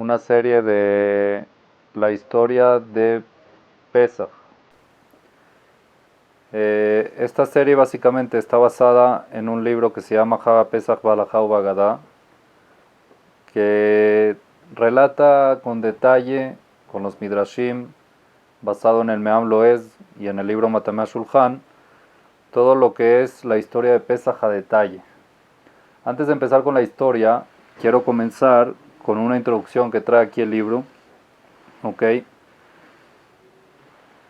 una serie de la historia de Pesach. Esta serie básicamente está basada en un libro que se llama Hava Pesach Balahau Bagadá, que relata con detalle, con los Midrashim, basado en el Me'am Loez y en el libro Matamea Shulchan, todo lo que es la historia de Pesach a detalle. Antes de empezar con la historia, quiero comenzar con una introducción que trae aquí el libro, ¿ok?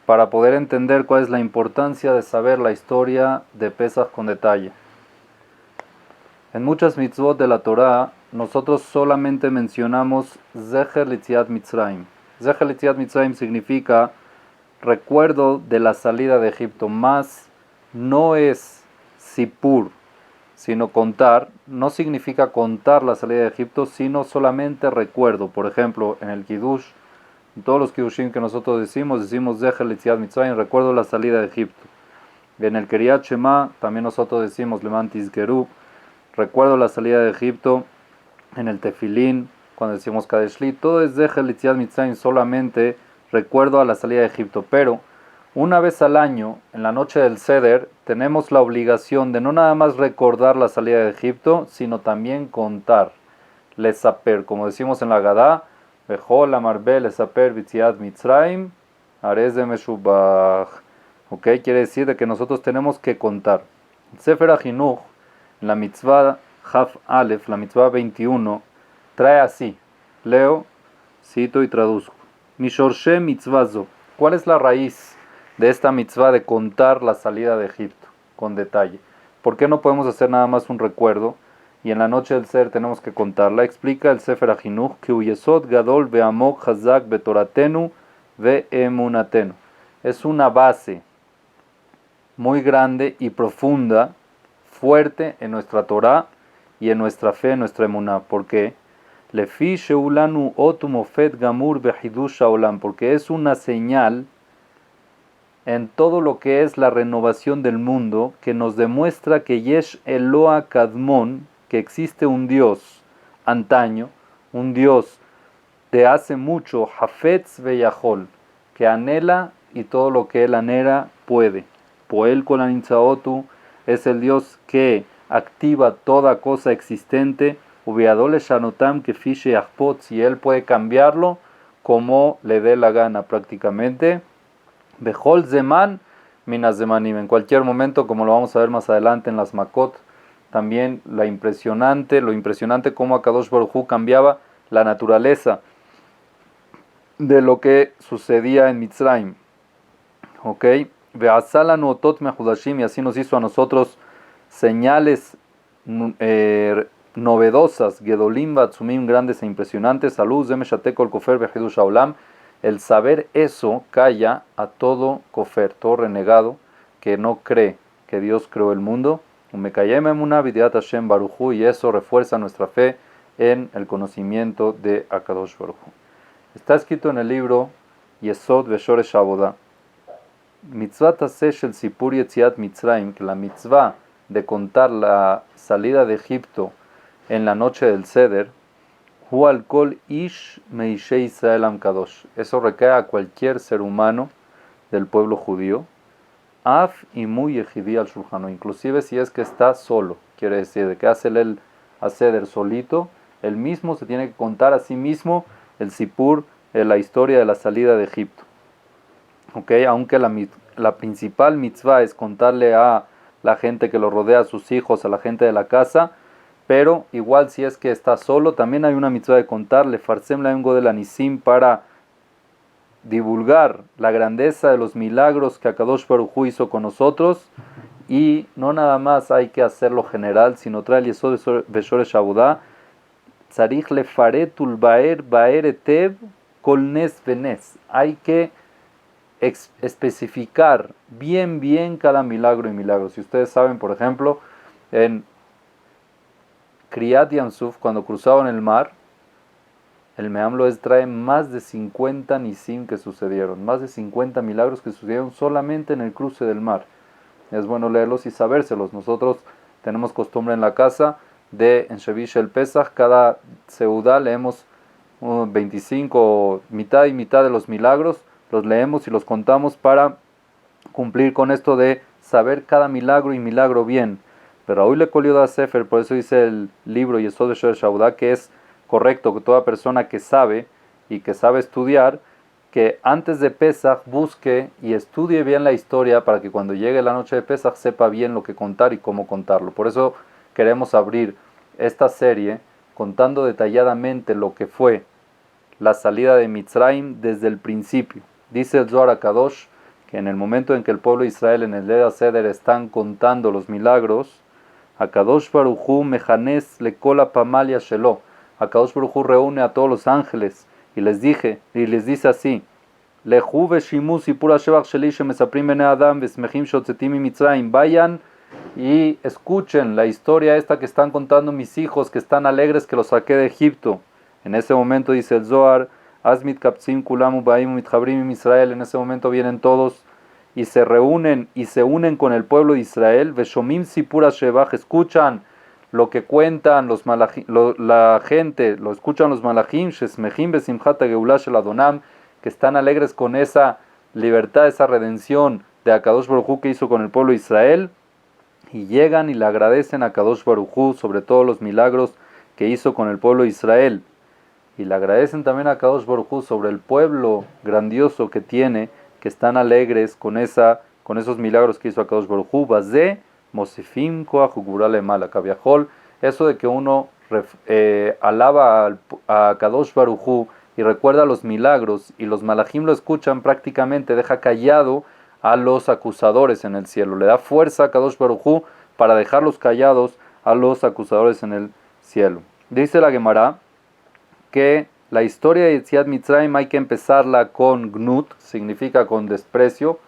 Para poder entender cuál es la importancia de saber la historia de Pesach con detalle. En muchas mitzvot de la Torá, nosotros solamente mencionamos Zecher Litziat Mitzrayim. Zecher Litziat Mitzrayim significa recuerdo de la salida de Egipto, más no es Sipur, sino contar. No significa contar la salida de Egipto, sino solamente recuerdo. Por ejemplo, en el Kiddush, en todos los Kiddushim que nosotros decimos Zecher Litziat Mitzrayim, recuerdo la salida de Egipto. En el Kriyat Shema también nosotros decimos Leman Tizkeru, recuerdo la salida de Egipto. En el Tefilín, cuando decimos Kadeshli, todo es Zecher Litziat Mitzrayim, solamente recuerdo a la salida de Egipto. Pero una vez al año, en la noche del Seder, tenemos la obligación de no nada más recordar la salida de Egipto, sino también contar. Lesaper, como decimos en la Gadá, Bechol Amarbe Lesaper Vitziat Mitzrayim, Arez de Meshubach. ¿Ok? Quiere decir de que nosotros tenemos que contar. Sefer HaChinuch, en la mitzvah Haf Aleph, la mitzvah 21, trae así. Leo, cito y traduzco. Mishorshe mitzvazo. ¿Cuál es la raíz de esta mitzvah de contar la salida de Egipto con detalle? ¿Por qué no podemos hacer nada más un recuerdo y en la noche del ser tenemos que contarla? Explica el Sefer HaChinuch que Uyesod Gadol Ve'amok Hazak Betoratenu Ve'emunatenu. Es una base muy grande y profunda, fuerte en nuestra Torah y en nuestra fe, en nuestra emuná. ¿Por qué? Lefi sheulanu otumofet gamur behidush haolam, porque es una señal en todo lo que es la renovación del mundo que nos demuestra que Yesh Eloa Kadmon, que existe un Dios antaño, un Dios de hace mucho, Hafetz Veyahol, que anhela y todo lo que él anhela puede. Poel Kolanitzaotu es el Dios que activa toda cosa existente, Ubiadole Shanotam que Fishe Achpot, si él puede cambiarlo como le dé la gana prácticamente. Bechol Zeman Minas Zemanim, en cualquier momento, como lo vamos a ver más adelante en las Makot, también lo impresionante cómo Akadosh Baruj Hu cambiaba la naturaleza de lo que sucedía en Mitzrayim. ¿Ok? Ve'asalanu otot mehudashim, y así nos hizo a nosotros señales novedosas, gedolim batzumim, grandes e impresionantes. Salud, zemeshatekol kofer behidush haolam. El saber eso calla a todo kofer, todo renegado que no cree que Dios creó el mundo. Umekayem emunah b'diat Hashem Baruj Hu, y eso refuerza nuestra fe en el conocimiento de Akadosh Baruj Hu. Está escrito en el libro Yesod Veshoresh Avodah, Mitzvah Tasesh el Sipur Yetziat Mitzrayim, que la mitzvah de contar la salida de Egipto en la noche del Seder, Hu al kol ish meishei Israel am kadosh. Eso recae a cualquier ser humano del pueblo judío, af y muy ejidí al shulchano, inclusive si es que está solo, quiere decir de que hace el Seder solito, él mismo se tiene que contar a sí mismo el Sipur, la historia de la salida de Egipto. Okay, aunque la principal mitzvah es contarle a la gente que lo rodea, a sus hijos, a la gente de la casa, pero igual si es que está solo, también hay una mitzvah de contarle, farsem la de la nisim, para divulgar la grandeza de los milagros que Akadosh Baruj Hu hizo con nosotros, y no nada más hay que hacerlo general, sino trae el Yesod Beshoresh Avodah, tzarich lefaretul baer etev kol nes venes, hay que especificar bien cada milagro y milagro. Si ustedes saben, por ejemplo, en Kriyat Yamsuf, cuando cruzaban el mar, el Me'am Loez trae más de 50 nisim que sucedieron, más de 50 milagros que sucedieron solamente en el cruce del mar. Es bueno leerlos y sabérselos. Nosotros tenemos costumbre en la casa de en Shevish el Pesach, cada seudá leemos 25, mitad y mitad de los milagros, los leemos y los contamos para cumplir con esto de saber cada milagro y milagro bien. Pero hoy le colió da Sefer, por eso dice el libro Yesod de Shoel Shaudá, que es correcto que toda persona que sabe y que sabe estudiar, que antes de Pesach busque y estudie bien la historia para que cuando llegue la noche de Pesach sepa bien lo que contar y cómo contarlo. Por eso queremos abrir esta serie contando detalladamente lo que fue la salida de Mitzrayim desde el principio. Dice el Zohar HaKadosh que en el momento en que el pueblo de Israel en el Leil HaSeder están contando los milagros, HaKadosh Baruj Hu mejanes lekola pamalia shelo. HaKadosh Baruj Hu reúne a todos los ángeles y les dice así: Lehu veshimu sipur hashevach sheli shemesaprim bnei Adam vesmechim shotzetim miMitzrayim. Vayan y escuchen la historia esta que están contando mis hijos, que están alegres que los saqué de Egipto. En ese momento dice el Zohar: Asmit kapsim kulamu baimu mitchabrim Israel. En ese momento vienen todos y se reúnen y se unen con el pueblo de Israel. Veshomim sipur hashevach, escuchan lo que cuentan los la gente, lo escuchan los malachim, shesmechim besimchat hageulah shel Adonam, que están alegres con esa libertad, esa redención de HaKadosh Baruj Hu que hizo con el pueblo de Israel, y llegan y le agradecen a HaKadosh Baruj Hu sobre todos los milagros que hizo con el pueblo de Israel, y le agradecen también a HaKadosh Baruj Hu sobre el pueblo grandioso que tiene, que están alegres con esos milagros que hizo HaKadosh Baruj Hu. Bazé Mosifim Koach Ugvura Lemala Kaviahol, eso de que uno alaba a Kadosh Baruj Hu y recuerda los milagros y los malachim lo escuchan, prácticamente deja callado a los acusadores en el cielo, le da fuerza a Kadosh Baruj Hu para dejarlos callados a los acusadores en el cielo. Dice la Gemara que la historia de Yetziat Mitzrayim hay que empezarla con gnut, significa con desprecio,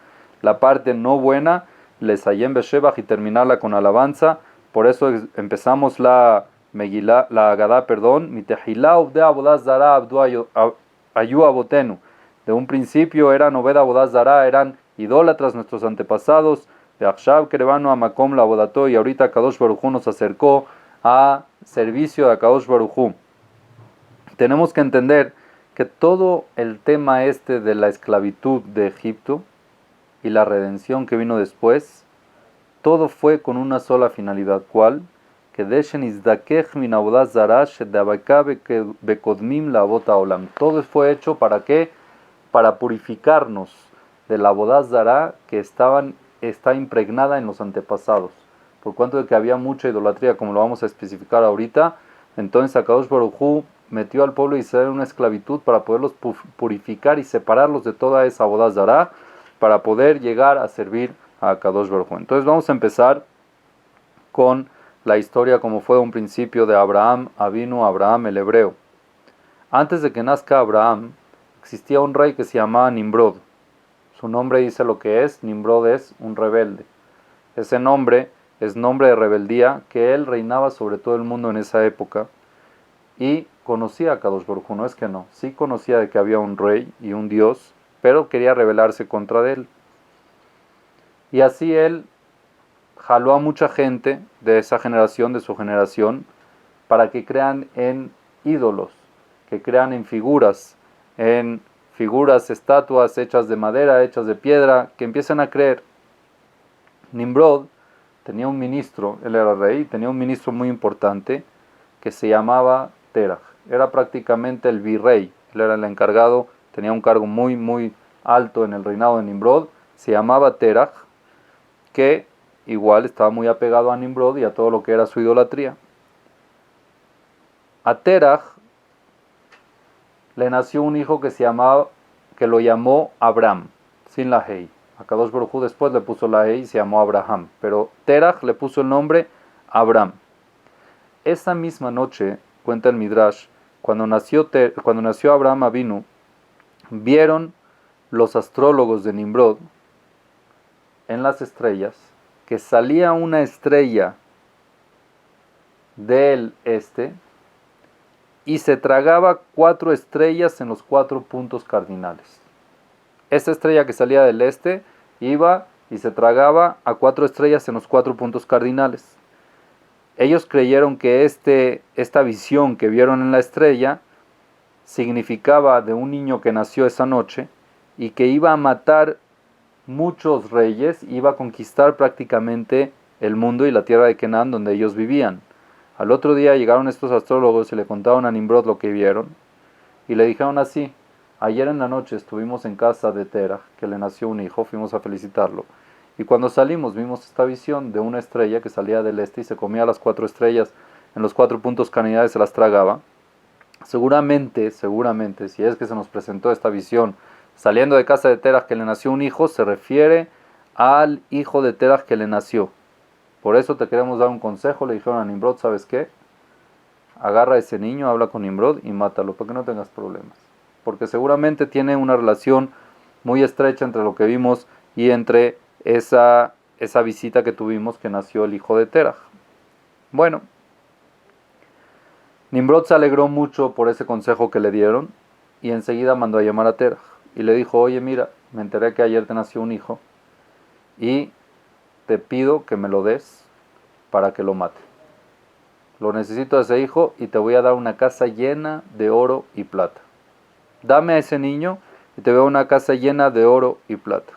la parte no buena, lesayem beshevach, y terminarla con alabanza. Por eso empezamos la Megilá, la Agadá, mitehilá uvde abodaz zara abdu ayu abotenu. De un principio eran obed abodaz zara, eran idólatras nuestros antepasados. Beachshav kerevanu amakom la abodato, y ahorita Kadosh Baruj Hu nos acercó a servicio de Kadosh Baruj Hu. Tenemos que entender que todo el tema de la esclavitud de Egipto y la redención que vino después, todo fue con una sola finalidad. ¿Cuál? Que deshen izdakech min avodah zarah shedabaka bekodmim la avota olam. Todo fue hecho ¿para qué? Para purificarnos de la avodah zarah que está impregnada en los antepasados. Por cuanto de que había mucha idolatría, como lo vamos a especificar ahorita, entonces HaKadosh Baruj Hu metió al pueblo de Israel en una esclavitud para poderlos purificar y separarlos de toda esa avodah zarah, para poder llegar a servir a Kadosh Baruj Hu. Entonces vamos a empezar con la historia como fue un principio de Abraham Avinu, Abraham el hebreo. Antes de que nazca Abraham, existía un rey que se llamaba Nimrod. Su nombre dice lo que es: Nimrod es un rebelde. Ese nombre es nombre de rebeldía, que él reinaba sobre todo el mundo en esa época y conocía a Kadosh Baruj Hu, no es que no, sí conocía de que había un rey y un Dios, pero quería rebelarse contra él. Y así él jaló a mucha gente de esa generación, de su generación, para que crean en ídolos, que crean en figuras, estatuas hechas de madera, hechas de piedra, que empiecen a creer. Nimrod tenía un ministro, él era rey, tenía un ministro muy importante que se llamaba Terach. Era prácticamente el virrey, él era el encargado, tenía un cargo muy, muy alto en el reinado de Nimrod, se llamaba Terach, que igual estaba muy apegado a Nimrod y a todo lo que era su idolatría. A Terach le nació un hijo que lo llamó Abram, sin la Hei. A Kadosh Baruj Hu después le puso la Hei y se llamó Abraham, pero Terach le puso el nombre Abram. Esa misma noche, cuenta el Midrash, cuando nació Abraham Avinu, vieron los astrólogos de Nimrod en las estrellas que salía una estrella del este y se tragaba 4 estrellas en los 4 puntos cardinales. Esta estrella que salía del este iba y se tragaba a 4 estrellas en los 4 puntos cardinales. Ellos creyeron que esta visión que vieron en la estrella significaba de un niño que nació esa noche y que iba a matar muchos reyes, iba a conquistar prácticamente el mundo y la tierra de Canaán donde ellos vivían. Al otro día llegaron estos astrólogos y le contaron a Nimrod lo que vieron y le dijeron así: ayer en la noche estuvimos en casa de Terah, que le nació un hijo, fuimos a felicitarlo. Y cuando salimos vimos esta visión de una estrella que salía del este y se comía las 4 estrellas en los 4 puntos cardinales, se las tragaba. Seguramente, si es que se nos presentó esta visión saliendo de casa de Terah que le nació un hijo, se refiere al hijo de Terah que le nació. Por eso te queremos dar un consejo. Le dijeron a Nimrod: ¿sabes qué? Agarra a ese niño, habla con Nimrod y mátalo para que no tengas problemas. Porque seguramente tiene una relación muy estrecha entre lo que vimos y entre esa visita que tuvimos que nació el hijo de Terah. Bueno, Nimrod se alegró mucho por ese consejo que le dieron y enseguida mandó a llamar a Terah y le dijo: oye, mira, me enteré que ayer te nació un hijo y te pido que me lo des para que lo mate. Lo necesito a ese hijo y te voy a dar una casa llena de oro y plata. Dame a ese niño y te voy a dar una casa llena de oro y plata.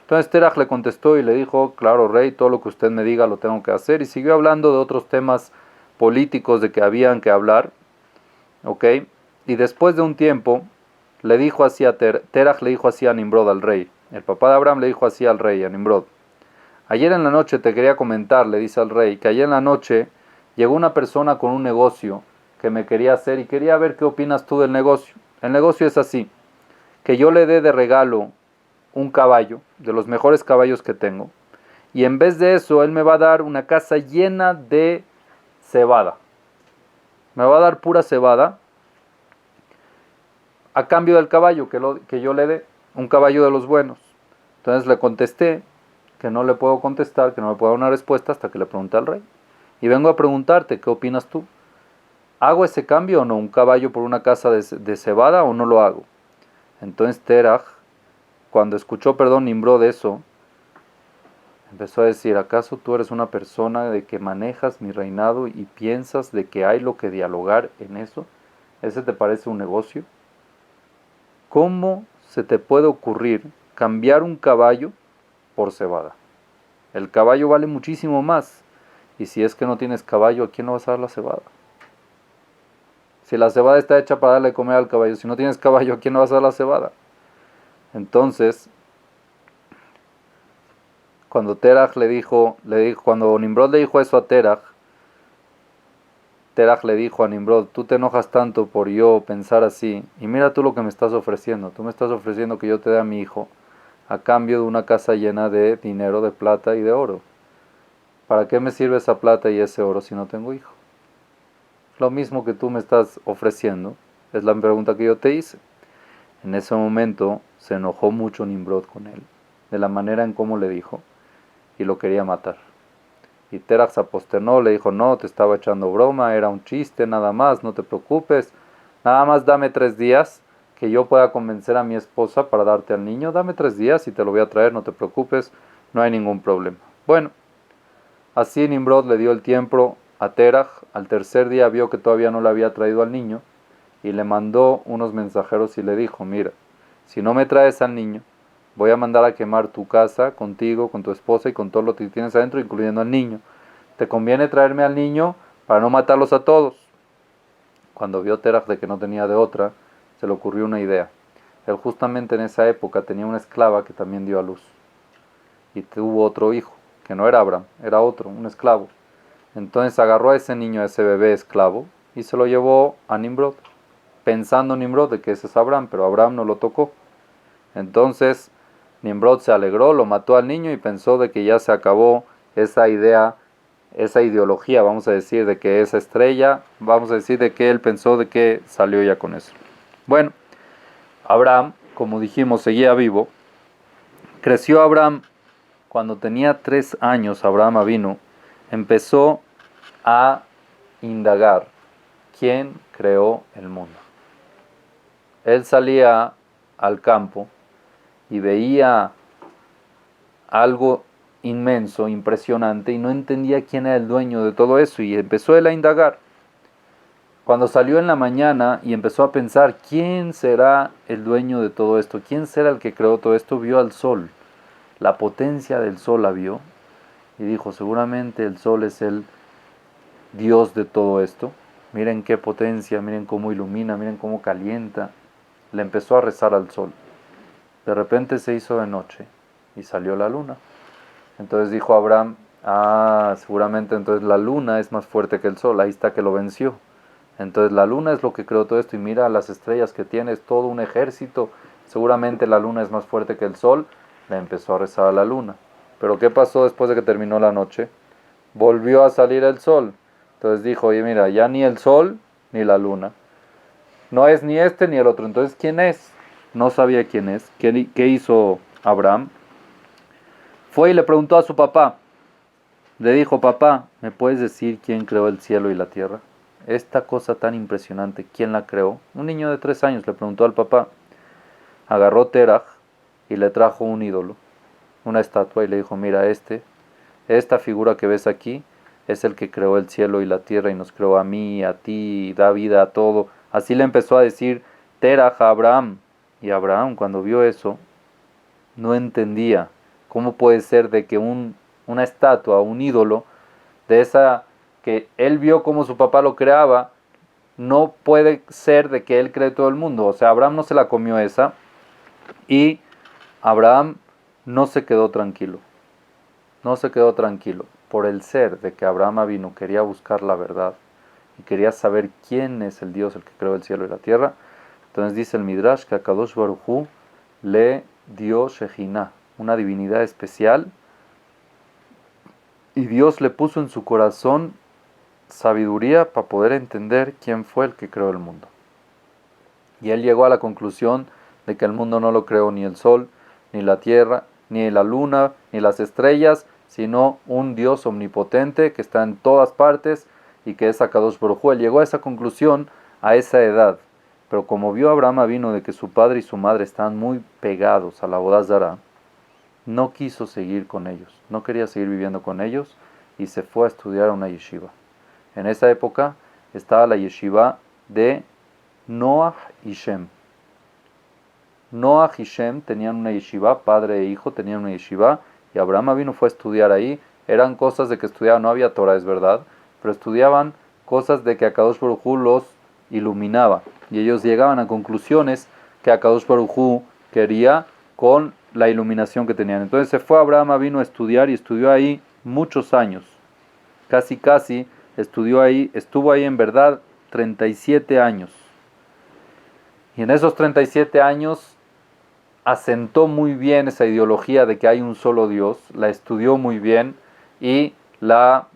Entonces Terah le contestó y le dijo: claro, rey, todo lo que usted me diga lo tengo que hacer. Y siguió hablando de otros temas políticos de que habían que hablar. ¿Ok? Y después de un tiempo le dijo así a Terah le dijo así a Nimrod, al rey. El papá de Abraham le dijo así al rey, a Nimrod: ayer en la noche te quería comentar, le dice al rey, que ayer en la noche llegó una persona con un negocio que me quería hacer y quería ver qué opinas tú del negocio. El negocio es así: que yo le dé de regalo un caballo, de los mejores caballos que tengo, y en vez de eso él me va a dar una casa llena de cebada. Me va a dar pura cebada a cambio del caballo que yo le dé, un caballo de los buenos. Entonces le contesté que no le puedo contestar, que no me puedo dar una respuesta hasta que le pregunte al rey. Y vengo a preguntarte, ¿qué opinas tú? ¿Hago ese cambio o no? ¿Un caballo por una casa de cebada o no lo hago? Entonces Terah, cuando escuchó, Nimrod eso, empezó a decir: ¿acaso tú eres una persona de que manejas mi reinado y piensas de que hay lo que dialogar en eso? ¿Ese te parece un negocio? ¿Cómo se te puede ocurrir cambiar un caballo por cebada? El caballo vale muchísimo más. Y si es que no tienes caballo, ¿a quién le vas a dar la cebada? Si la cebada está hecha para darle de comer al caballo, si no tienes caballo, ¿a quién le vas a dar la cebada? Entonces, cuando cuando Nimrod le dijo eso a Terah le dijo a Nimrod: tú te enojas tanto por yo pensar así, y mira tú lo que me estás ofreciendo. Tú me estás ofreciendo que yo te dé a mi hijo a cambio de una casa llena de dinero, de plata y de oro. ¿Para qué me sirve esa plata y ese oro si no tengo hijo? Lo mismo que tú me estás ofreciendo es la pregunta que yo te hice. En ese momento se enojó mucho Nimrod con él, de la manera en cómo le dijo, y lo quería matar. Y Terah se aposternó, le dijo: no, te estaba echando broma, era un chiste nada más, no te preocupes, nada más dame 3 días que yo pueda convencer a mi esposa para darte al niño. Dame 3 días y te lo voy a traer, no te preocupes, no hay ningún problema. Bueno, así Nimrod le dio el tiempo a Terah. Al tercer día vio que todavía no le había traído al niño y le mandó unos mensajeros y le dijo: mira, si no me traes al niño, voy a mandar a quemar tu casa contigo, con tu esposa y con todo lo que tienes adentro, incluyendo al niño. Te conviene traerme al niño para no matarlos a todos. Cuando vio Terah de que no tenía de otra, se le ocurrió una idea. Él justamente en esa época tenía una esclava que también dio a luz. Y tuvo otro hijo, que no era Abraham, era otro, un esclavo. Entonces agarró a ese niño, a ese bebé esclavo, y se lo llevó a Nimrod, pensando Nimrod de que ese es Abraham, pero Abraham no lo tocó. Entonces Nimrod se alegró, lo mató al niño y pensó de que ya se acabó esa idea, esa ideología, vamos a decir, de que esa estrella, vamos a decir de que él pensó de que salió ya con eso. Bueno, Abraham, como dijimos, seguía vivo. Creció Abraham. Cuando tenía 3 años, Abraham vino, empezó a indagar quién creó el mundo. Él salía al campo y veía algo inmenso, impresionante, y no entendía quién era el dueño de todo eso, y empezó él a indagar. cuando salió en la mañana y empezó a pensar, ¿quién será el dueño de todo esto? ¿Quién será el que creó todo esto? Vio al sol, la potencia del sol la vio y dijo, seguramente el sol es el Dios de todo esto. Miren qué potencia, miren cómo ilumina, miren cómo calienta. Le empezó a rezar al sol. De repente se hizo de noche y salió la luna. Entonces dijo Abraham, seguramente entonces la luna es más fuerte que el sol, ahí está que lo venció. Entonces la luna es lo que creó todo esto y mira las estrellas que tiene, es todo un ejército, seguramente la luna es más fuerte que el sol. Le empezó a rezar a la luna. Pero ¿qué pasó después de que terminó la noche? Volvió a salir el sol. Entonces dijo, oye mira, ya ni el sol ni la luna, no es ni este ni el otro, entonces ¿quién es? No sabía quién es. ¿Qué hizo Abraham? Fue y le preguntó a su papá. Le dijo, papá, ¿me puedes decir quién creó el cielo y la tierra? Esta cosa tan impresionante, ¿quién la creó? Un niño de 3 años le preguntó al papá. Agarró Teraj y le trajo un ídolo, una estatua, y le dijo, mira, esta figura que ves aquí es el que creó el cielo y la tierra y nos creó a mí, a ti, da vida a todo. Así le empezó a decir Teraj a Abraham. Y Abraham, cuando vio eso, no entendía cómo puede ser de que una estatua, un ídolo, de esa que él vio como su papá lo creaba, no puede ser de que él cree todo el mundo. O sea, Abraham no se la comió esa y Abraham no se quedó tranquilo. No se quedó tranquilo por el ser de que Abraham vino, quería buscar la verdad y quería saber quién es el Dios el que creó el cielo y la tierra. Entonces dice el Midrash que a Kadosh Baruj Hu le dio Shejinah, una divinidad especial, y Dios le puso en su corazón sabiduría para poder entender quién fue el que creó el mundo. Y él llegó a la conclusión de que el mundo no lo creó ni el sol, ni la tierra, ni la luna, ni las estrellas, sino un Dios omnipotente que está en todas partes y que es Akadosh Baruj Hu. Él llegó a esa conclusión a esa edad. Pero como vio Abraham vino de que su padre y su madre estaban muy pegados a la boda Zara, no quiso seguir con ellos, no quería seguir viviendo con ellos y se fue a estudiar a una yeshiva. En esa época estaba la yeshiva de Noach y Shem. Noach y Shem tenían una yeshiva, padre e hijo tenían una yeshiva, y Abraham vino fue a estudiar ahí. Eran cosas de que estudiaban, no había Torah, es verdad, pero estudiaban cosas de que Akadosh Baruj Hu los iluminaba. Y ellos llegaban a conclusiones que Akadosh Baruj Hu quería con la iluminación que tenían. Entonces se fue Abraham vino a estudiar y estudió ahí muchos años. Casi estudió ahí, estuvo ahí en verdad 37 años. Y en esos 37 años asentó muy bien esa ideología de que hay un solo Dios, la estudió muy bien y la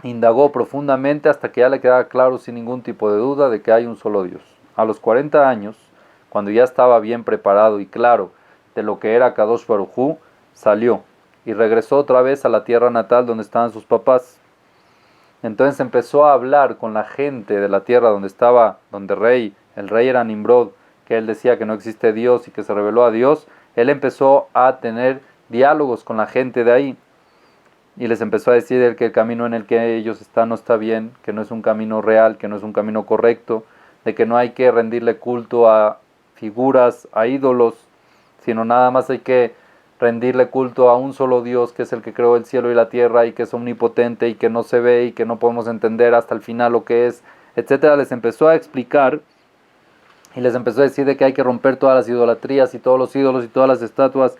indagó profundamente hasta que ya le quedaba claro sin ningún tipo de duda de que hay un solo Dios. A los 40 años, cuando ya estaba bien preparado y claro de lo que era Kadosh Baruj Hu, salió y regresó otra vez a la tierra natal donde estaban sus papás. Entonces empezó a hablar con la gente de la tierra donde estaba, donde el rey era Nimrod, que él decía que no existe Dios y que se reveló a Dios. Él empezó a tener diálogos con la gente de ahí y les empezó a decir que el camino en el que ellos están no está bien, que no es un camino real, que no es un camino correcto, de que no hay que rendirle culto a figuras, a ídolos, sino nada más hay que rendirle culto a un solo Dios que es el que creó el cielo y la tierra y que es omnipotente y que no se ve y que no podemos entender hasta el final lo que es, etcétera. Les empezó a explicar y les empezó a decir de que hay que romper todas las idolatrías y todos los ídolos y todas las estatuas.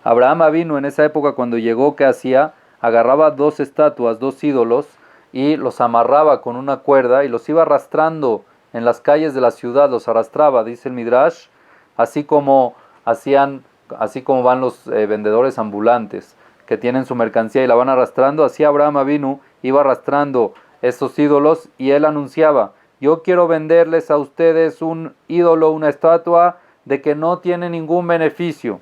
Abraham vino en esa época cuando llegó, ¿qué hacía? Agarraba 2 estatuas, 2 ídolos y los amarraba con una cuerda y los iba arrastrando en las calles de la ciudad, los arrastraba, dice el Midrash, así como van los vendedores ambulantes que tienen su mercancía y la van arrastrando, así Abraham vino, iba arrastrando esos ídolos y él anunciaba, yo quiero venderles a ustedes un ídolo, una estatua de que no tiene ningún beneficio,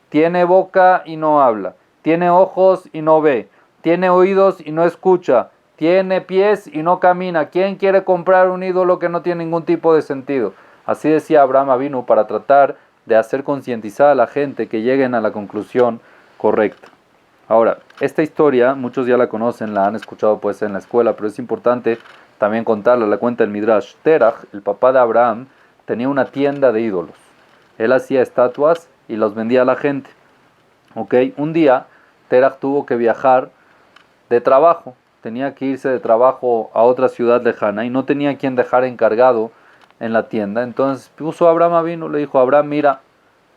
tiene boca y no habla, tiene ojos y no ve, tiene oídos y no escucha, tiene pies y no camina. ¿Quién quiere comprar un ídolo que no tiene ningún tipo de sentido? Así decía Abraham Avinu para tratar de hacer concientizar a la gente que lleguen a la conclusión correcta. Ahora, esta historia muchos ya la conocen, la han escuchado pues en la escuela, pero es importante También contarle, la cuenta el Midrash, Terach, el papá de Abraham, tenía una tienda de ídolos. Él hacía estatuas y los vendía a la gente. ¿Ok? Un día, Terach tuvo que viajar de trabajo. Tenía que irse de trabajo a otra ciudad lejana y no tenía quien dejar encargado en la tienda. Entonces puso a Abraham, vino, le dijo a Abraham, mira,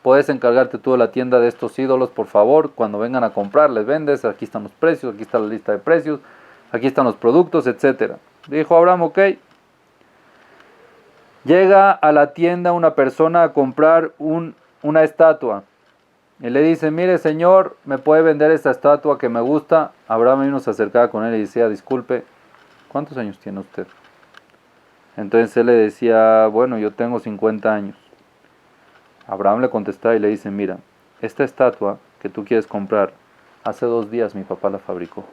puedes encargarte tú de la tienda de estos ídolos, por favor. Cuando vengan a comprar, les vendes. Aquí están los precios, aquí está la lista de precios, aquí están los productos, etcétera. Dijo Abraham, ok. Llega a la tienda una persona a comprar una estatua. Y le dice, mire señor, ¿me puede vender esta estatua que me gusta? Abraham vino, se acercaba con él y decía, disculpe, ¿cuántos años tiene usted? Entonces él le decía, bueno, yo tengo 50 años. Abraham le contestaba y le dice, mira, esta estatua que tú quieres comprar, hace 2 días mi papá la fabricó.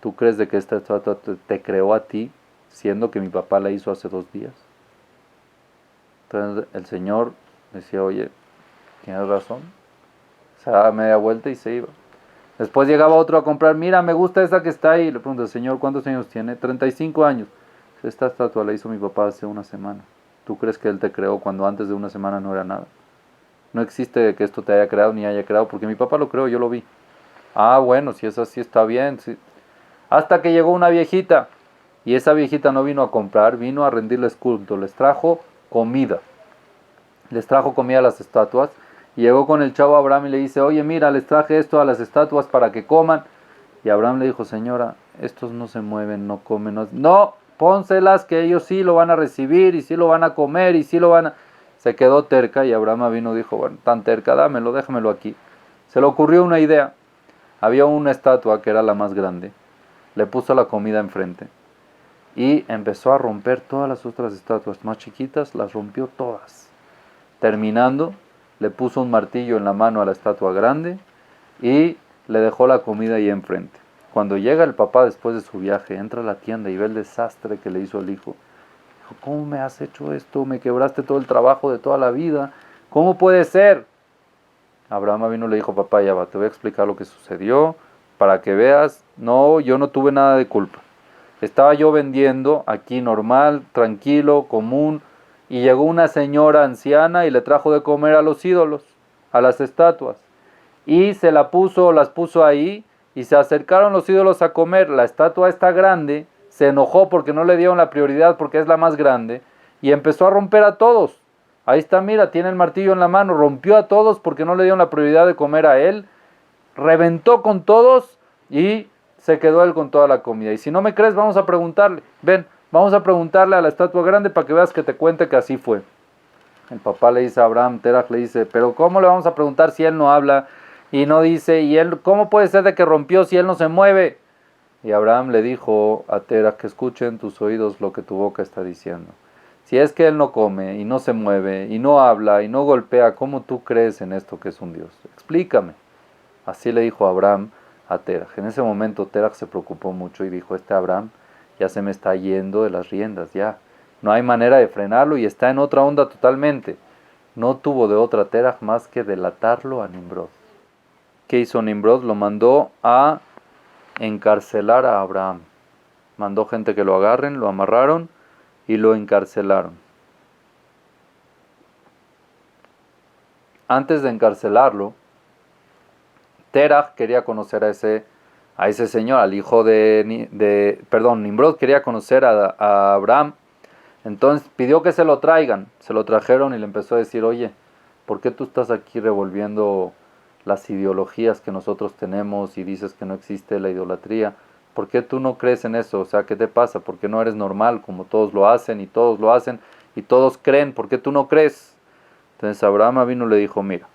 ¿Tú crees de que esta estatua te creó a ti, siendo que mi papá la hizo hace 2 días? Entonces el señor decía, oye, tienes razón. Se daba media vuelta y se iba. Después llegaba otro a comprar, mira, me gusta esa que está ahí. Le pregunta, señor, ¿cuántos años tiene? 35 años. Esta estatua la hizo mi papá hace una semana. ¿Tú crees que él te creó cuando antes de una semana no era nada? No existe que esto te haya creado ni haya creado, porque mi papá lo creó, yo lo vi. Ah, bueno, si es así está bien. Sí. Hasta que llegó una viejita. Y esa viejita no vino a comprar, vino a rendirles culto. Les trajo comida. Les trajo comida a las estatuas. Y llegó con el chavo Abraham y le dice, oye, mira, les traje esto a las estatuas para que coman. Y Abraham le dijo, señora, estos no se mueven, no comen. No, pónselas que ellos sí lo van a recibir y sí lo van a comer y sí lo van a... Se quedó terca y Abraham vino y dijo, bueno, tan terca, dámelo, déjamelo aquí. Se le ocurrió una idea. Había una estatua que era la más grande. Le puso la comida enfrente. Y empezó a romper todas las otras estatuas más chiquitas, las rompió todas. Terminando, le puso un martillo en la mano a la estatua grande y le dejó la comida ahí enfrente. Cuando llega el papá después de su viaje, entra a la tienda y ve el desastre que le hizo el hijo. Dijo, ¿cómo me has hecho esto? Me quebraste todo el trabajo de toda la vida. ¿Cómo puede ser? Abraham vino y le dijo, papá, ya va, te voy a explicar lo que sucedió para que veas. No, yo no tuve nada de culpa. Estaba yo vendiendo aquí normal, tranquilo, común, y llegó una señora anciana y le trajo de comer a los ídolos, a las estatuas. Y se las puso ahí, y se acercaron los ídolos a comer. La estatua está grande, se enojó porque no le dieron la prioridad porque es la más grande, y empezó a romper a todos. Ahí está, mira, tiene el martillo en la mano, rompió a todos porque no le dieron la prioridad de comer a él, reventó con todos y se quedó él con toda la comida. Y si no me crees, vamos a preguntarle. Ven, vamos a preguntarle a la estatua grande para que veas que te cuente que así fue. El papá le dice a Abraham, Terach le dice, pero ¿cómo le vamos a preguntar si él no habla y no dice? ¿Y él cómo puede ser de que rompió si él no se mueve? Y Abraham le dijo a Terach, que escuchen tus oídos lo que tu boca está diciendo. Si es que él no come y no se mueve y no habla y no golpea, ¿cómo tú crees en esto que es un Dios? Explícame. Así le dijo Abraham a Terach. En ese momento Terach se preocupó mucho y dijo, este Abraham ya se me está yendo de las riendas, ya. No hay manera de frenarlo y está en otra onda totalmente. No tuvo de otra Terach más que delatarlo a Nimrod. ¿Qué hizo Nimrod? Lo mandó a encarcelar a Abraham. Mandó gente que lo agarren, lo amarraron y lo encarcelaron. Antes de encarcelarlo, Terach quería conocer a ese señor, al hijo Nimrod quería conocer a Abraham. Entonces pidió que se lo traigan. Se lo trajeron y le empezó a decir, oye, ¿por qué tú estás aquí revolviendo las ideologías que nosotros tenemos y dices que no existe la idolatría? ¿Por qué tú no crees en eso? O sea, ¿qué te pasa? ¿Por qué no eres normal como todos lo hacen y todos lo hacen y todos creen? ¿Por qué tú no crees? Entonces Abraham vino y le dijo, mira,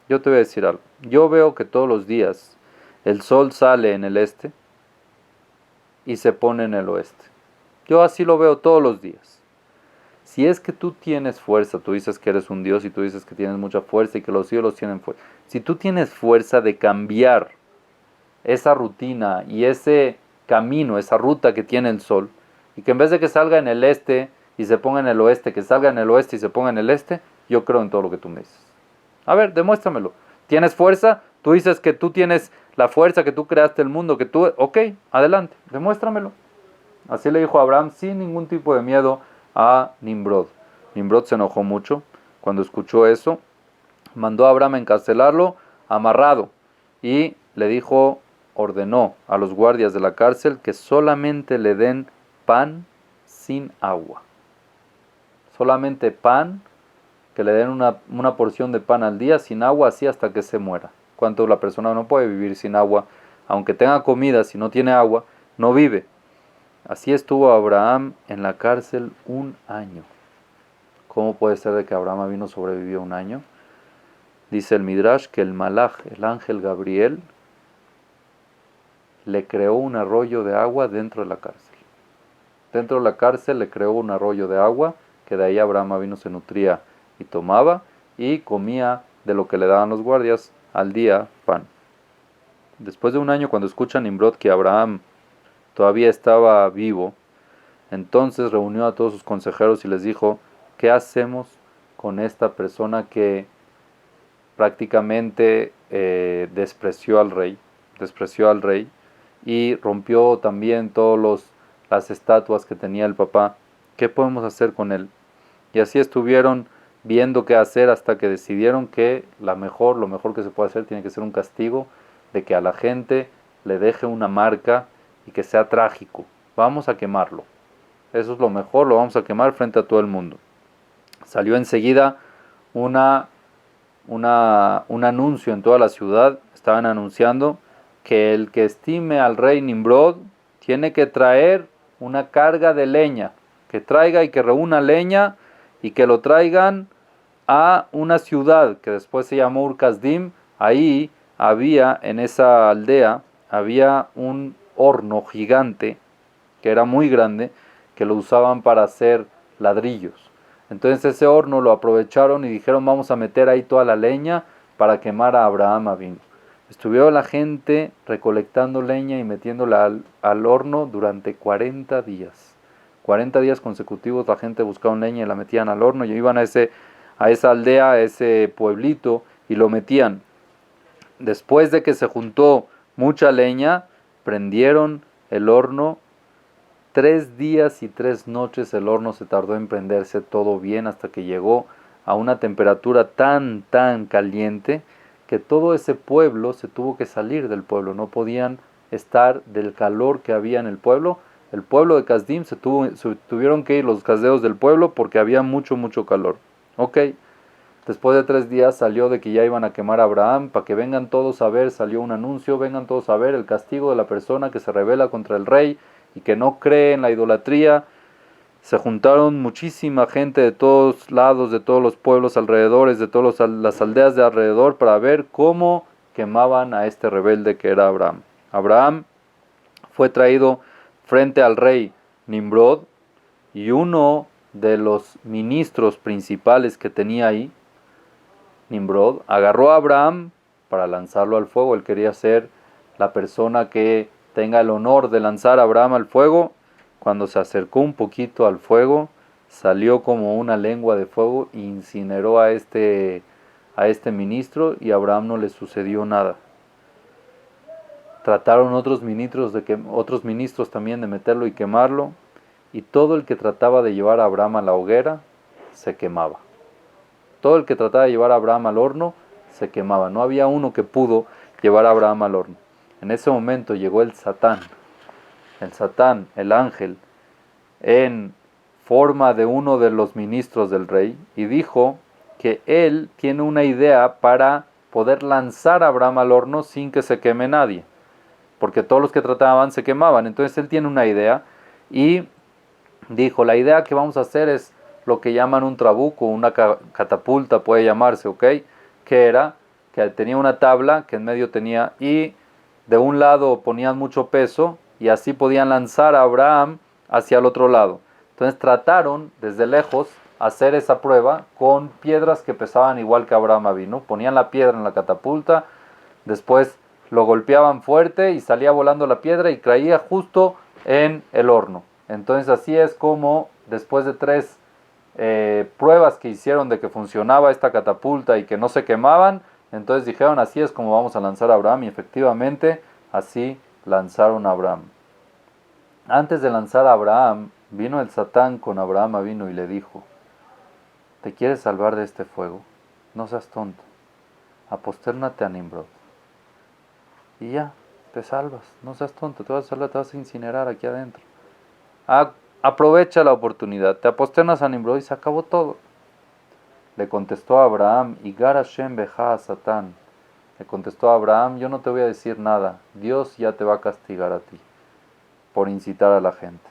yo te voy a decir algo. Yo veo que todos los días el sol sale en el este y se pone en el oeste. Yo así lo veo todos los días. Si es que tú tienes fuerza, tú dices que eres un Dios y tú dices que tienes mucha fuerza y que los cielos tienen fuerza. Si tú tienes fuerza de cambiar esa rutina y ese camino, esa ruta que tiene el sol, y que en vez de que salga en el este y se ponga en el oeste, que salga en el oeste y se ponga en el este, yo creo en todo lo que tú me dices. A ver, demuéstramelo. ¿Tienes fuerza? Tú dices que tú tienes la fuerza, que tú creaste el mundo, que tú... Ok, adelante, demuéstramelo. Así le dijo Abraham sin ningún tipo de miedo a Nimrod. Nimrod se enojó mucho cuando escuchó eso, mandó a Abraham encarcelarlo amarrado y le dijo, ordenó a los guardias de la cárcel que solamente le den pan sin agua. Solamente pan, que le den una porción de pan al día sin agua, así hasta que se muera. Cuánto la persona no puede vivir sin agua, aunque tenga comida, si no tiene agua, no vive. Así estuvo Abraham en la cárcel 1 año. ¿Cómo puede ser de que Abraham vino sobrevivió 1 año? Dice el Midrash que el Malach, el ángel Gabriel, le creó un arroyo de agua dentro de la cárcel. Dentro de la cárcel le creó un arroyo de agua, que de ahí Abraham vino se nutría y tomaba, y comía de lo que le daban los guardias al día pan. Después de 1 año, cuando escuchan Nimrod que Abraham todavía estaba vivo, entonces reunió a todos sus consejeros y les dijo, ¿qué hacemos con esta persona que prácticamente despreció al rey? Despreció al rey y rompió también todas las estatuas que tenía el papá. ¿Qué podemos hacer con él? Y así estuvieron viendo qué hacer hasta que decidieron que lo mejor que se puede hacer tiene que ser un castigo de que a la gente le deje una marca y que sea trágico. Vamos a quemarlo. Eso es lo mejor, lo vamos a quemar frente a todo el mundo. Salió enseguida un anuncio en toda la ciudad. Estaban anunciando que el que estime al rey Nimrod tiene que traer una carga de leña, que traiga y que reúna leña y que lo traigan a una ciudad que después se llamó Ur-Kasdim. Ahí había, en esa aldea, había un horno gigante que era muy grande, que lo usaban para hacer ladrillos. Entonces ese horno lo aprovecharon y dijeron, vamos a meter ahí toda la leña para quemar a Abraham Avinu. Estuvieron la gente recolectando leña y metiéndola al horno durante 40 días. 40 días consecutivos la gente buscaba leña y la metían al horno y iban a esa aldea, a ese pueblito y lo metían. Después de que se juntó mucha leña, prendieron el horno. 3 días y 3 noches el horno se tardó en prenderse todo bien hasta que llegó a una temperatura tan caliente que todo ese pueblo se tuvo que salir del pueblo. No podían estar del calor que había en el pueblo. El pueblo de Kasdim se tuvieron que ir los caldeos del pueblo porque había mucho calor. Ok, después de 3 días salió de que ya iban a quemar a Abraham, para que vengan todos a ver, salió un anuncio, vengan todos a ver el castigo de la persona que se rebela contra el rey y que no cree en la idolatría. Se juntaron muchísima gente de todos lados, de todos los pueblos alrededores, de todas las aldeas de alrededor, para ver cómo quemaban a este rebelde que era Abraham. Abraham fue traído frente al rey Nimrod y uno de los ministros principales que tenía ahí, Nimrod, agarró a Abraham para lanzarlo al fuego. Él quería ser la persona que tenga el honor de lanzar a Abraham al fuego. Cuando se acercó un poquito al fuego, salió como una lengua de fuego e incineró a este ministro y a Abraham no le sucedió nada. Trataron otros ministros también de meterlo y quemarlo, y todo el que trataba de llevar a Abraham a la hoguera se quemaba. Todo el que trataba de llevar a Abraham al horno se quemaba. No había uno que pudo llevar a Abraham al horno. En ese momento llegó el Satán, el ángel, en forma de uno de los ministros del rey, y dijo que él tiene una idea para poder lanzar a Abraham al horno sin que se queme nadie, porque todos los que trataban se quemaban. Entonces él tiene una idea y dijo, la idea que vamos a hacer es lo que llaman un trabuco, una catapulta puede llamarse, ¿ok? Que era, que tenía una tabla que en medio tenía, y de un lado ponían mucho peso y así podían lanzar a Abraham hacia el otro lado. Entonces trataron desde lejos hacer esa prueba con piedras que pesaban igual que Abraham Avinu. Ponían la piedra en la catapulta, después lo golpeaban fuerte y salía volando la piedra y caía justo en el horno. Entonces así es como después de 3 pruebas que hicieron de que funcionaba esta catapulta y que no se quemaban, entonces dijeron, así es como vamos a lanzar a Abraham, y efectivamente así lanzaron a Abraham. Antes de lanzar a Abraham, vino el Satán con Abraham vino y le dijo: ¿te quieres salvar de este fuego? No seas tonto, apostérnate a Nimrod y ya, te salvas, no seas tonto, te vas a salvar, te vas a incinerar aquí adentro. Aprovecha la oportunidad, te aposternas a Nimrod y se acabó todo. Le contestó a Abraham: Igar Hashem beja a Satán. Le contestó a Abraham: yo no te voy a decir nada, Dios ya te va a castigar a ti por incitar a la gente.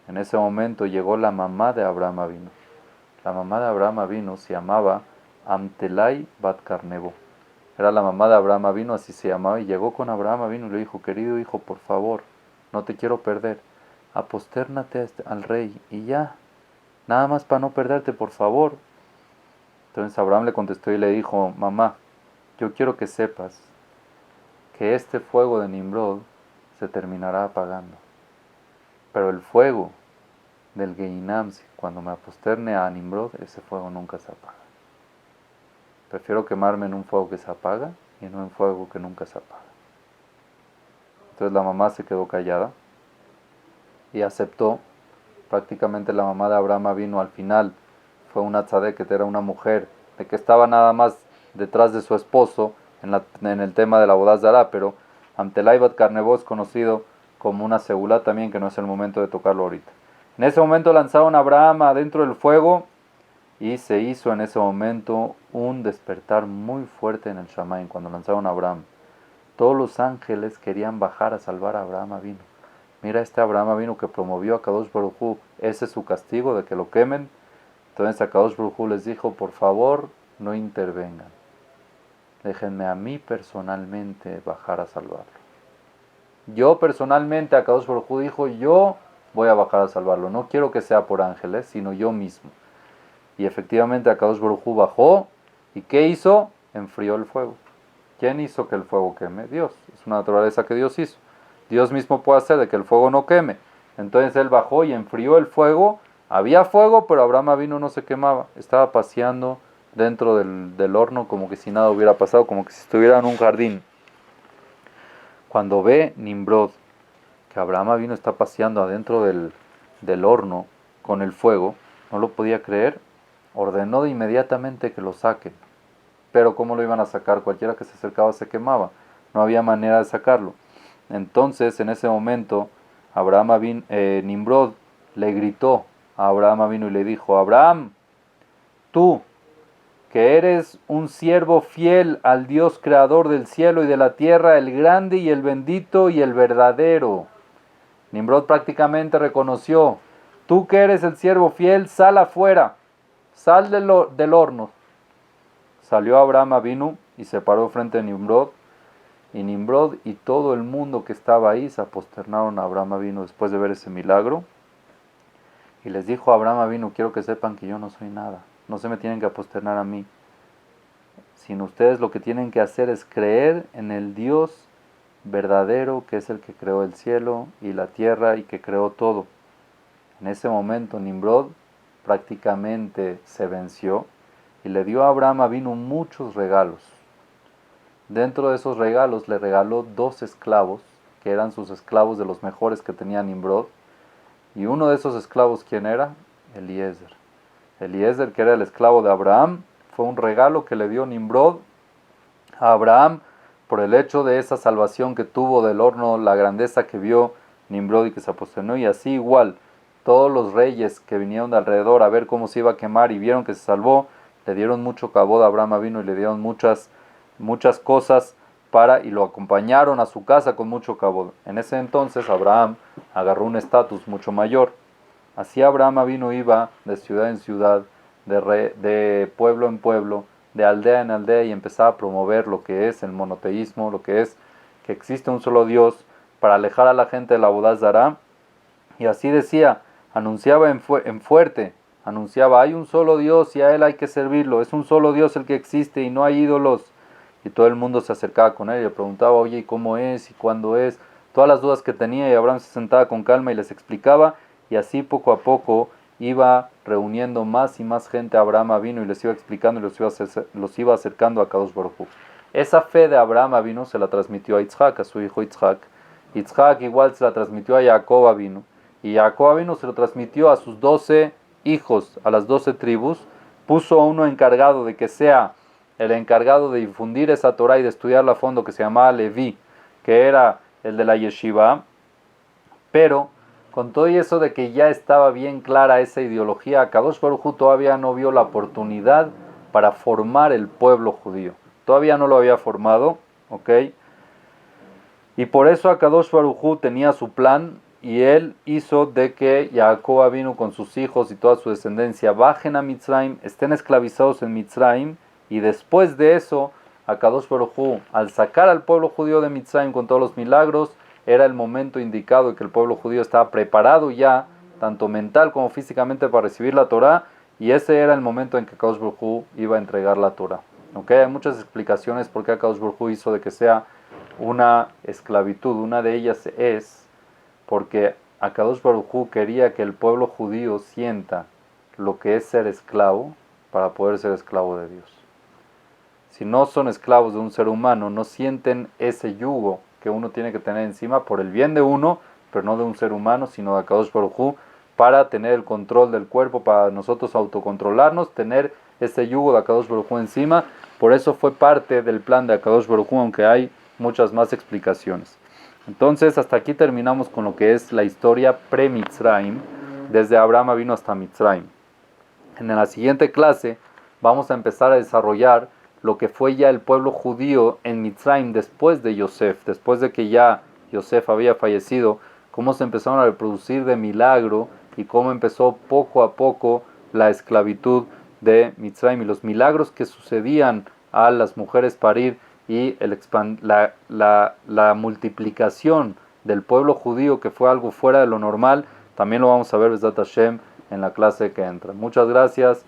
En ese momento llegó la mamá de Abraham Avinu. La mamá de Abraham Avinu se llamaba Amtelai Bat Carnebo. Era la mamá de Abraham Avinu, así se llamaba, y llegó con Abraham Avinu y le dijo: querido hijo, por favor, no te quiero perder, apostérnate al rey y ya, nada más para no perderte, por favor. Entonces Abraham le contestó y le dijo: mamá, yo quiero que sepas que este fuego de Nimrod se terminará apagando, pero el fuego del Geinam, cuando me aposterne a Nimrod, ese fuego nunca se apaga. Prefiero quemarme en un fuego que se apaga y no en un fuego que nunca se apaga. Entonces la mamá se quedó callada y aceptó. Prácticamente la mamá de Abraham vino al final, fue una tzadeket, era una mujer de que estaba nada más detrás de su esposo en el tema de la boda zará, pero Amtelai Bat Carnebo es conocido como una segulá también, que no es el momento de tocarlo ahorita. En ese momento lanzaron a Abraham adentro del fuego y se hizo en ese momento un despertar muy fuerte en el Shamaim cuando lanzaron a Abraham. Todos los ángeles querían bajar a salvar a Abraham vino. Mira, este Abraham vino que promovió a Kadosh Baruj Hu, ese es su castigo de que lo quemen. Entonces a Kadosh Baruj Hu les dijo: por favor, no intervengan. Déjenme a mí personalmente bajar a salvarlo. Yo personalmente, a Kadosh Baruj Hu dijo: yo voy a bajar a salvarlo. No quiero que sea por ángeles, sino yo mismo. Y efectivamente Akadosh Baruj Hu bajó. ¿Y qué hizo? Enfrió el fuego. ¿Quién hizo que el fuego queme? Dios. Es una naturaleza que Dios hizo. Dios mismo puede hacer de que el fuego no queme. Entonces él bajó y enfrió el fuego. Había fuego, pero Abraham vino, no se quemaba. Estaba paseando dentro del horno como que si nada hubiera pasado, como que si estuviera en un jardín. Cuando ve Nimrod que Abraham vino está paseando adentro del horno con el fuego, no lo podía creer. Ordenó de inmediatamente que lo saquen. Pero ¿cómo lo iban a sacar? Cualquiera que se acercaba se quemaba. No había manera de sacarlo. Entonces, en ese momento, Nimrod le gritó a Abraham vino y le dijo: Abraham, tú, que eres un siervo fiel al Dios creador del cielo y de la tierra, el grande y el bendito y el verdadero. Nimrod prácticamente reconoció: tú que eres el siervo fiel, sal afuera. Sal del horno. Salió Abraham Avinu y se paró frente a Nimrod. Y Nimrod y todo el mundo que estaba ahí se aposternaron a Abraham Avinu después de ver ese milagro. Y les dijo a Abraham Avinu: quiero que sepan que yo no soy nada. No se me tienen que aposternar a mí. Sino ustedes lo que tienen que hacer es creer en el Dios verdadero, que es el que creó el cielo y la tierra y que creó todo. En ese momento Nimrod prácticamente se venció y le dio a Abraham Avinu muchos regalos. Dentro de esos regalos le regaló 2 esclavos, que eran sus esclavos de los mejores que tenía Nimrod. Y uno de esos esclavos, ¿quién era? Eliezer. Eliezer, que era el esclavo de Abraham, fue un regalo que le dio Nimrod a Abraham por el hecho de esa salvación que tuvo del horno, la grandeza que vio Nimrod y que se aposternó. Y así igual, todos los reyes que vinieron de alrededor a ver cómo se iba a quemar y vieron que se salvó, le dieron mucho cabod a Abraham vino y le dieron muchas cosas y lo acompañaron a su casa con mucho cabod. En ese entonces Abraham agarró un estatus mucho mayor. Así Abraham vino iba de ciudad en ciudad, de pueblo en pueblo, de aldea en aldea, y empezaba a promover lo que es el monoteísmo, lo que es que existe un solo Dios, para alejar a la gente de la boda zará. Y así decía, anunciaba en fuerte, anunciaba: hay un solo Dios y a Él hay que servirlo, es un solo Dios el que existe y no hay ídolos. Y todo el mundo se acercaba con él y le preguntaba: oye, ¿y cómo es? ¿Y cuándo es? Todas las dudas que tenía, y Abraham se sentaba con calma y les explicaba, y así poco a poco iba reuniendo más y más gente. Abraham vino y les iba explicando y los iba acercando a Kadosh Baruj Hu. Esa fe de Abraham vino se la transmitió a Yitzhak, a su hijo Yitzhak, Yitzhak igual se la transmitió a Jacob Avinu, y Jacob Avinu se lo transmitió a sus 12 hijos, a las 12 tribus, puso a uno encargado de que sea el encargado de difundir esa Torah y de estudiarla a fondo, que se llamaba Leví, que era el de la yeshiva, pero con todo eso de que ya estaba bien clara esa ideología, Kadosh Baruj Hu todavía no vio la oportunidad para formar el pueblo judío. Todavía no lo había formado, ¿ok? Y por eso Akadosh Baruj Hu tenía su plan y él hizo de que Jacob vino con sus hijos y toda su descendencia bajen a Mitzrayim, estén esclavizados en Mitzrayim, y después de eso Akadosh Baruj Hu, al sacar al pueblo judío de Mitzrayim con todos los milagros, era el momento indicado de que el pueblo judío estaba preparado ya, tanto mental como físicamente, para recibir la Torah, y ese era el momento en que Akadosh Baruj Hu iba a entregar la Torah. ¿Okay? Hay muchas explicaciones por qué Akadosh Baruj Hu hizo de que sea una esclavitud. Una de ellas es porque Akadosh Baruj Hu quería que el pueblo judío sienta lo que es ser esclavo para poder ser esclavo de Dios. Si no son esclavos de un ser humano, no sienten ese yugo que uno tiene que tener encima por el bien de uno, pero no de un ser humano, sino de Akadosh Baruj Hu, para tener el control del cuerpo, para nosotros autocontrolarnos, tener ese yugo de Akadosh Baruj Hu encima. Por eso fue parte del plan de Akadosh Baruj Hu, aunque hay muchas más explicaciones. Entonces, hasta aquí terminamos con lo que es la historia pre-Mitzrayim, desde Abraham vino hasta Mitzrayim. En la siguiente clase vamos a empezar a desarrollar lo que fue ya el pueblo judío en Mitzrayim después de Yosef, después de que ya Yosef había fallecido, cómo se empezaron a reproducir de milagro y cómo empezó poco a poco la esclavitud de Mitzrayim y los milagros que sucedían a las mujeres parir y la multiplicación del pueblo judío, que fue algo fuera de lo normal. También lo vamos a ver, Besat Hashem, en la clase que entra. Muchas gracias.